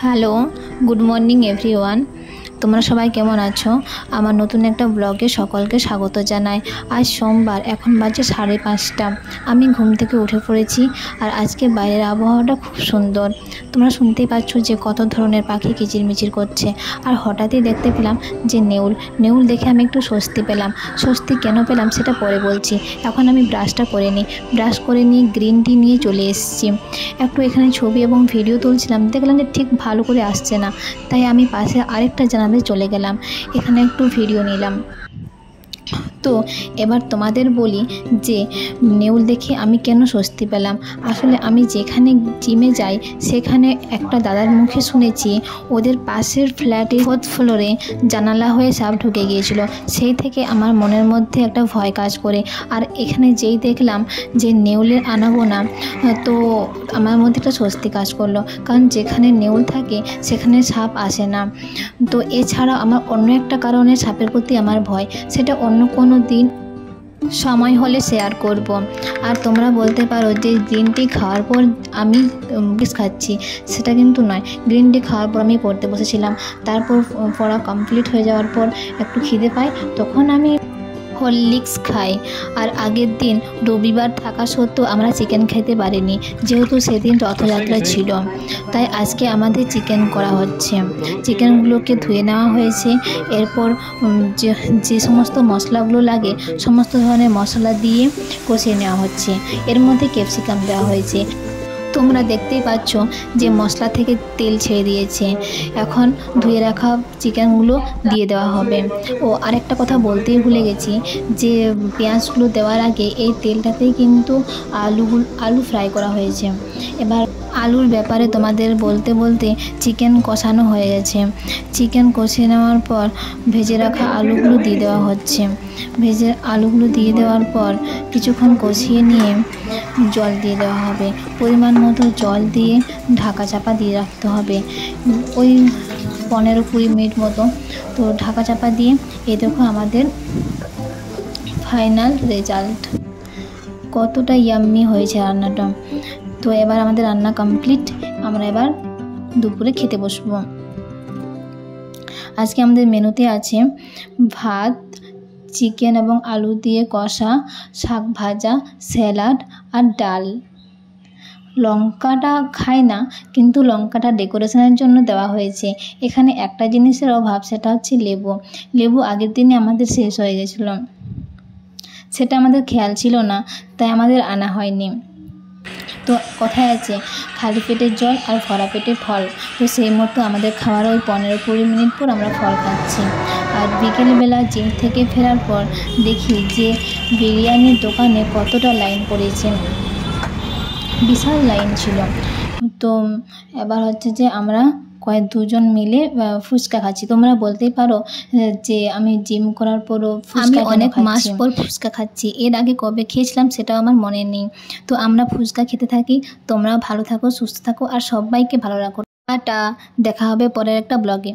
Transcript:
Hello, good morning everyone. তোমরা সবাই কেমন আছো? আমার নতুন একটা ব্লগে সকলকে স্বাগত জানাই। আজ সোমবার, এখন বাজে 5:30। আমি ঘুম থেকে উঠে পড়েছি আর আজকে বাইরের আবহাওয়াটা খুব সুন্দর। তোমরা শুনতেই পাচ্ছ যে কত ধরনের পাখি কিচিরমিচির করছে। আর হঠাৎই দেখতে পেলাম যে নেউল দেখে আমি একটু স্বস্তি পেলাম। স্বস্তি কেন পেলাম সেটা পরে বলছি। এখন আমি ব্রাশটা করে নিই। ব্রাশ করে নিয়ে গ্রিন টি নিয়ে চলে এসেছি। একটু এখানে ছবি এবং ভিডিও তুলছিলাম, দেখলাম যে ঠিক ভালো করে আসছে না, তাই আমি পাশে আরেকটা জানালায় চলে গেলাম, এখানে একটু ভিডিও নিলাম। তো এবার তোমাদের বলি যে নেউল দেখে আমি কেন স্বস্তি পেলাম। আসলে আমি যেখানে জিমে যাই সেখানে একটা দাদার মুখে শুনেছি ওদের পাশের ফ্ল্যাটে 4th ফ্লোরে জানালা হয়ে সাপ ঢুকে গিয়েছিল। সেই থেকে আমার মনের মধ্যে একটা ভয় কাজ করে। আর এখানে যেই দেখলাম যে নেউলের আনাগোনা, তো আমার মধ্যে একটা স্বস্তি কাজ করলো, কারণ যেখানে নেউল থাকে সেখানে সাপ আসে না। তো এছাড়া আমার অন্য একটা কারণে সাপের প্রতি আমার ভয়, সেটা অন্য কোনো দিন সময় হলে শেয়ার করব। আর তোমরা বলতে পারো যে গ্রিন টি খাওয়ার পর আমি বিষ খাচ্ছি, সেটা কিন্তু নয়। গ্রিন টি খাওয়ার পর আমি পড়তে বসেছিলাম, তারপর পড়া কমপ্লিট হয়ে যাওয়ার পর একটু খিদে পাই, তখন আমি হরলিক্স খাই। আর আগের দিন রবিবার থাকা সত্ত্বেও আমরা চিকেন খেতে পারিনি, যেহেতু সেদিন রথযাত্রা ছিল, তাই আজকে আমাদের চিকেন করা হচ্ছে। চিকেনগুলোকে ধুয়ে নেওয়া হয়েছে, এরপর যে সমস্ত মশলাগুলো লাগে সমস্ত ধরনের মশলা দিয়ে কষিয়ে নেওয়া হচ্ছে। এর মধ্যে ক্যাপসিকাম দেওয়া হয়েছে। তোমরা দেখতেই পাচ্ছ যে মশলা থেকে তেল ছেড়ে দিয়েছে। এখন ধুয়ে রাখা চিকেনগুলো দিয়ে দেওয়া হবে। ও আরেকটা কথা বলতেই ভুলে গেছি, যে পেঁয়াজগুলো দেওয়ার আগে এই তেলটাতেই কিন্তু আলু ফ্রাই করা হয়েছে। এবার আলুর ব্যাপারে তোমাদের বলতে বলতে চিকেন কষানো হয়ে গেছে। চিকেন কষিয়ে নেওয়ার পর ভেজে রাখা আলুগুলো দিয়ে দেওয়া হচ্ছে। ভেজে আলুগুলো দিয়ে দেওয়ার পর কিছুক্ষণ কষিয়ে নিয়ে জল দিয়ে দেওয়া হবে। পরিমাণ মতো জল দিয়ে ঢাকা চাপা দিয়ে রাখতে হবে, ওই 15-20 মিনিট মতো। তো ঢাকা চাপা দিয়ে এই দেখো আমাদের ফাইনাল রেজাল্ট। কতটা ইয়াম্মি হয়েছে রান্নাটা। তো এবার আমাদের রান্না কমপ্লিট, আমরা এবার দুপুরে খেতে বসবো। আজকে আমাদের মেনুতে আছে ভাত, চিকেন এবং আলু দিয়ে কষা, শাক ভাজা, স্যালাড আর ডাল। লঙ্কাটা খাই না, কিন্তু লঙ্কাটা ডেকোরেশনের জন্য দেওয়া হয়েছে। এখানে একটা জিনিসের অভাব, সেটা হচ্ছে লেবু আগের দিনে আমাদের শেষ হয়ে গেছিলো, সেটা আমাদের খেয়াল ছিল না, তাই আমাদের আনা হয়নি। তো কথায় আছে খালি পেটে জল আর ভরা পেটে ফল, তো সেই মতো আমাদের খাওয়ার ওই 15-20 মিনিট পর আমরা ফল খাচ্ছি। আর বিকেলবেলা জিম থেকে ফেরার পর দেখি যে বিরিয়ানির দোকানে কতটা লাইন পড়েছে, বিশাল লাইন ছিল। তো এবার হচ্ছে যে আমরা দুজন মিলে ফুচকা খাচ্ছি। তোমরা বলতেই পারো যে আমি জিম করার পরও আমি অনেক মাস পর ফুচকা খাচ্ছি, এর আগে কবে খেয়েছিলাম সেটাও আমার মনে নেই। তো আমরা ফুচকা খেতে থাকি। তোমরা ভালো থাকো, সুস্থ থাকো আর সবাইকে ভালো রাখো। টাটা, দেখা হবে পরের একটা ব্লগে।